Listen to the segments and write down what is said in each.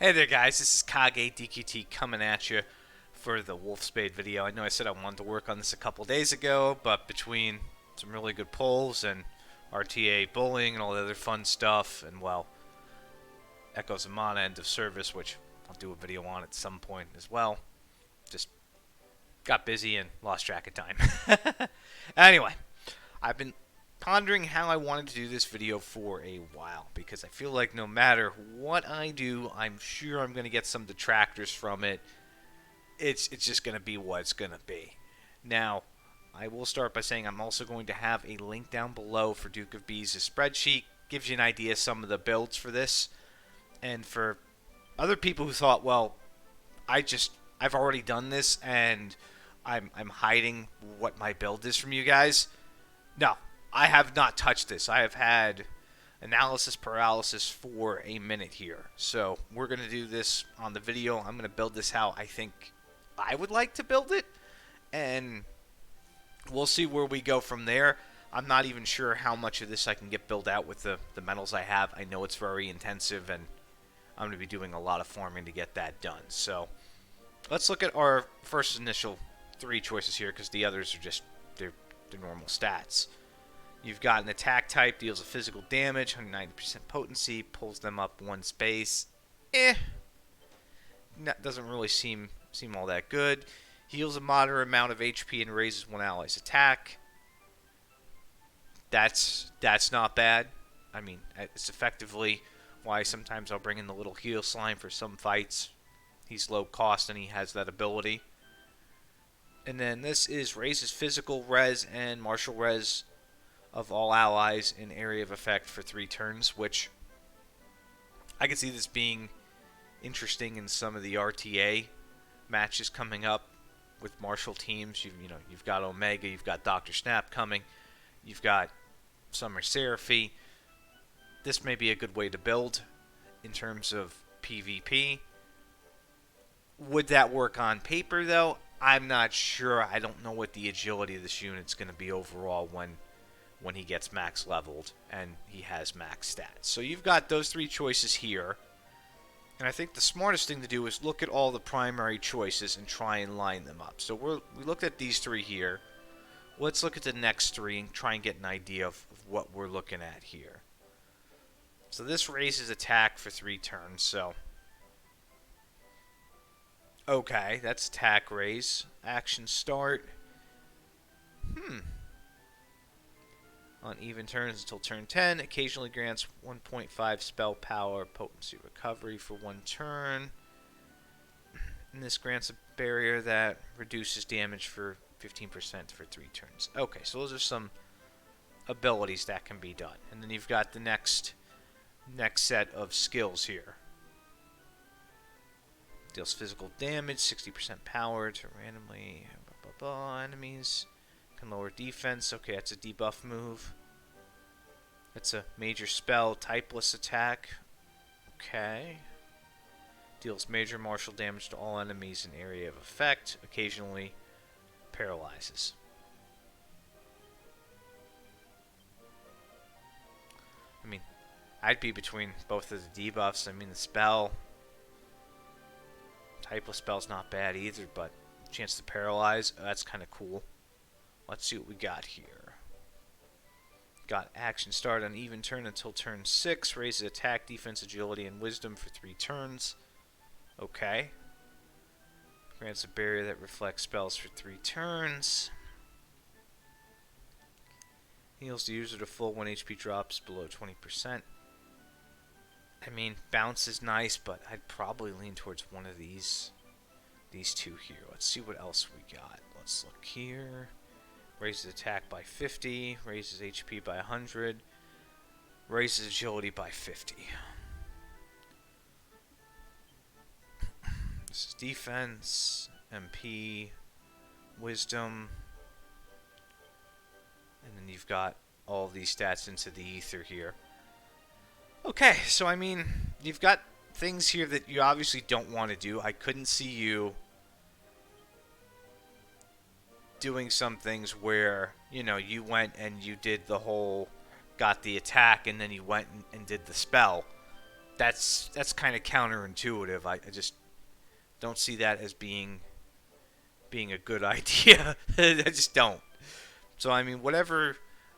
Hey there guys, this is Kage DQT coming at you for the Wulfspade video. I know I said I wanted to work on this a couple days ago, but between some really good polls and RTA bullying and all the other fun stuff, and well, Echoes of Mana end of service, which I'll do a video on at some point as well, just got busy and lost track of time. Anyway, I've been pondering how I wanted to do this video for a while because I feel like no matter what I do, I'm sure I'm going to get some detractors from it. It's just going to be what it's going to be. Now, I will start by saying I'm also going to have a link down below for Duke of Bees' spreadsheet. Gives you an idea of some of the builds for this. And for other people who thought, well, I've already done this and I'm hiding what my build is from you guys. No, I have not touched this. I have had analysis paralysis for a minute here. So we're going to do this on the video. I'm going to build this how I think I would like to build it. And we'll see where we go from there. I'm not even sure how much of this I can get built out with the metals I have. I know it's very intensive, and I'm going to be doing a lot of farming to get that done. So let's look at our first initial three choices here, because the others are just they're normal stats. You've got an attack type, deals a physical damage, 190% potency, pulls them up one space. Doesn't really seem all that good. Heals a moderate amount of HP and raises one ally's attack. That's not bad. I mean, it's effectively why sometimes I'll bring in the little heal slime for some fights. He's low cost and he has that ability. And then this is raises physical res and martial res of all allies in area of effect for 3 turns, which I can see this being interesting in some of the RTA matches coming up with martial teams. You've got Omega, you've got Dr. Snap coming, you've got Summer Seraphy. This may be a good way to build in terms of PvP. Would that work on paper though? I'm not sure. I don't know what the agility of this unit's going to be overall when he gets max leveled and he has max stats. So you've got those 3 choices here. And I think the smartest thing to do is look at all the primary choices and try and line them up. So we looked at these 3 here. Let's look at the next 3 and try and get an idea of what we're looking at here. So this raises attack for 3 turns. So okay, that's attack raise. Action start. On even turns until turn 10, occasionally grants 1.5 spell power potency recovery for 1 turn. And this grants a barrier that reduces damage for 15% for 3 turns. Okay, so those are some abilities that can be done. And then you've got the next set of skills here. Deals physical damage, 60% power to randomly enemies. Can lower defense. Okay, that's a debuff move. That's a major spell, typeless attack. Okay. Deals major martial damage to all enemies in area of effect. Occasionally paralyzes. I mean, I'd be between both of the debuffs. I mean, the spell, typeless spell's not bad either, but chance to paralyze, that's kind of cool. Let's see what we got here. Got action start on even turn until turn 6. Raises attack, defense, agility, and wisdom for 3 turns. Okay. Grants a barrier that reflects spells for 3 turns. Heals the user to full 1 HP drops below 20%. I mean, bounce is nice, but I'd probably lean towards one of these 2 here. Let's see what else we got. Let's look here. Raises attack by 50, raises HP by 100, raises agility by 50. This is defense, MP, wisdom, and then you've got all of these stats into the ether here. Okay, so I mean, you've got things here that you obviously don't want to do. I couldn't see you doing some things where, you went and you did the whole, got the attack, and then you went and did the spell. that's kind of counterintuitive. I just don't see that as being a good idea. I just don't. So I mean, whatever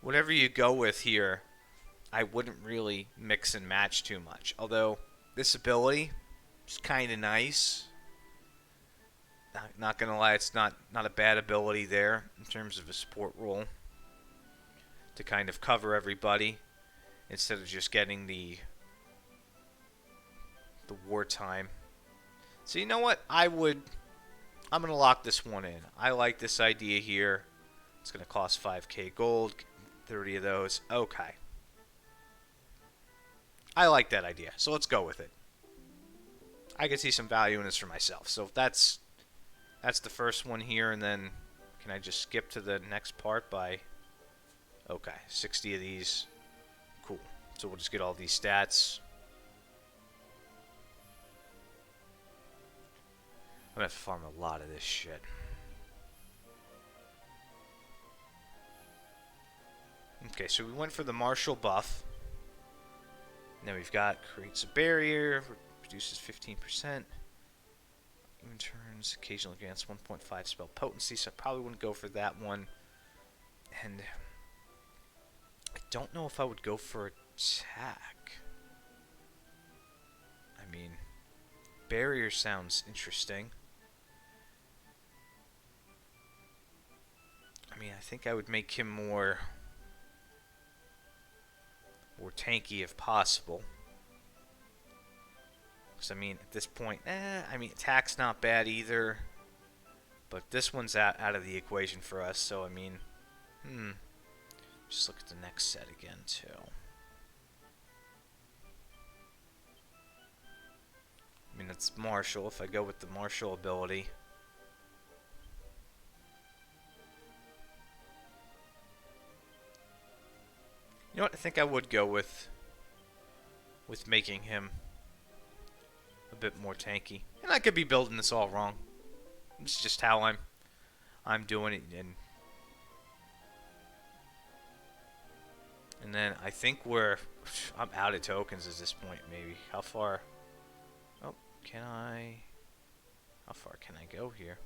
you go with here, I wouldn't really mix and match too much. Although this ability is kind of nice. Not gonna lie, it's not a bad ability there in terms of a support role to kind of cover everybody instead of just getting the wartime. So you know what? I'm gonna lock this one in. I like this idea here. It's gonna cost 5k gold, 30 of those. Okay. I like that idea, so let's go with it. I can see some value in this for myself. So that's the first one here, and then can I just skip to the next part by... Okay, 60 of these. Cool. So we'll just get all these stats. I'm gonna have to farm a lot of this shit. Okay, so we went for the martial buff. Now we've got creates a barrier, reduces 15%. Even turns, occasionally grants 1.5 spell potency, so I probably wouldn't go for that one. And I don't know if I would go for attack. I mean, barrier sounds interesting. I mean, I think I would make him more tanky if possible. Because, I mean, at this point, I mean, attack's not bad either. But this one's out of the equation for us, so, I mean, just look at the next set again, too. I mean, it's martial. If I go with the martial ability... You know what? I think I would go with making him a bit more tanky. And I could be building this all wrong. It's just how I'm doing it. And then I think I'm out of tokens at this point, maybe. How far? Oh, how far can I go here?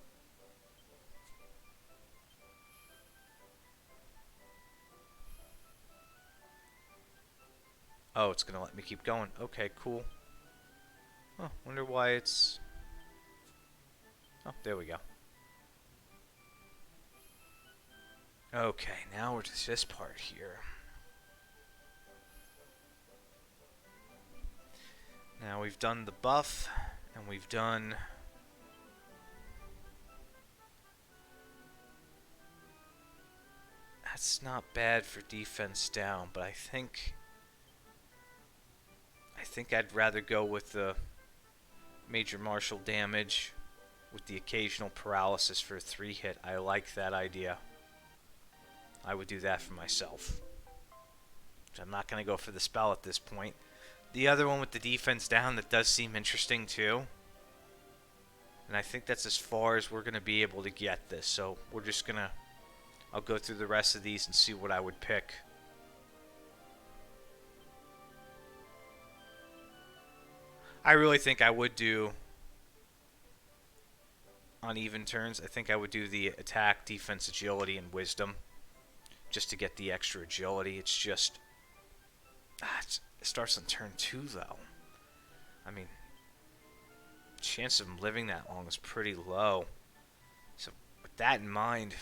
Oh, it's gonna let me keep going. Okay, cool. Oh, wonder why it's... Oh, there we go. Okay, now we're to this part here. Now we've done the buff, and we've done... That's not bad for defense down, but I think I'd rather go with the major martial damage with the occasional paralysis for a 3-hit. I like that idea. I would do that for myself. I'm not going to go for the spell at this point. The other one with the defense down, that does seem interesting too. And I think that's as far as we're going to be able to get this. So we're just going to... I'll go through the rest of these and see what I would pick. I really think I would do, on even turns, I think I would do the attack, defense, agility, and wisdom. Just to get the extra agility. It's just... it starts on turn 2, though. I mean, chance of him living that long is pretty low. So, with that in mind,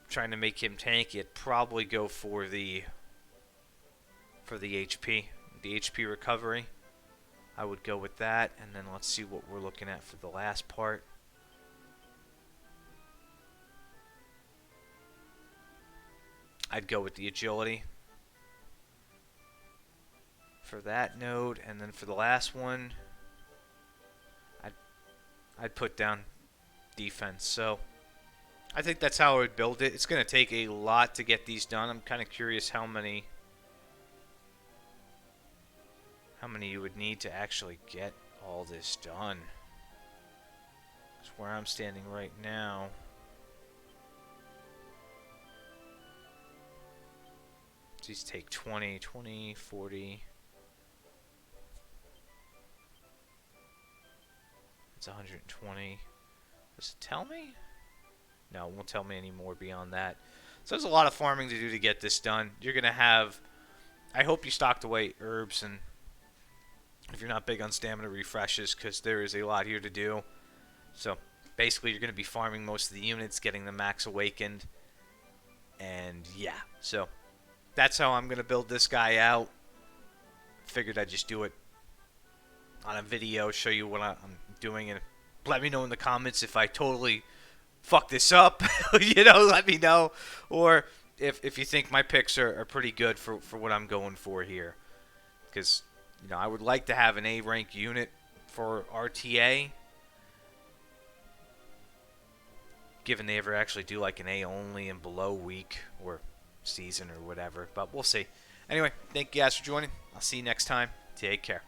trying to make him tanky, I'd probably go for the HP. The HP recovery. I would go with that, and then let's see what we're looking at for the last part. I'd go with the agility for that node, and then for the last one, I'd put down defense. So I think that's how I would build it. It's going to take a lot to get these done. I'm kind of curious how many you would need to actually get all this done. That's where I'm standing right now. These take 20, 40. It's 120. Does it tell me? No, it won't tell me any more beyond that. So there's a lot of farming to do to get this done. You're going to have... I hope you stocked away herbs, and if you're not big on stamina refreshes, because there is a lot here to do. So basically you're going to be farming most of the units, getting the max awakened. And yeah, so that's how I'm going to build this guy out. Figured I'd just do it on a video, show you what I'm doing, and let me know in the comments if I totally fuck this up. Let me know. Or if you think my picks are pretty good for what I'm going for here. Because, I would like to have an A rank unit for RTA. Given they ever actually do like an A only and below week or season or whatever. But we'll see. Anyway, thank you guys for joining. I'll see you next time. Take care.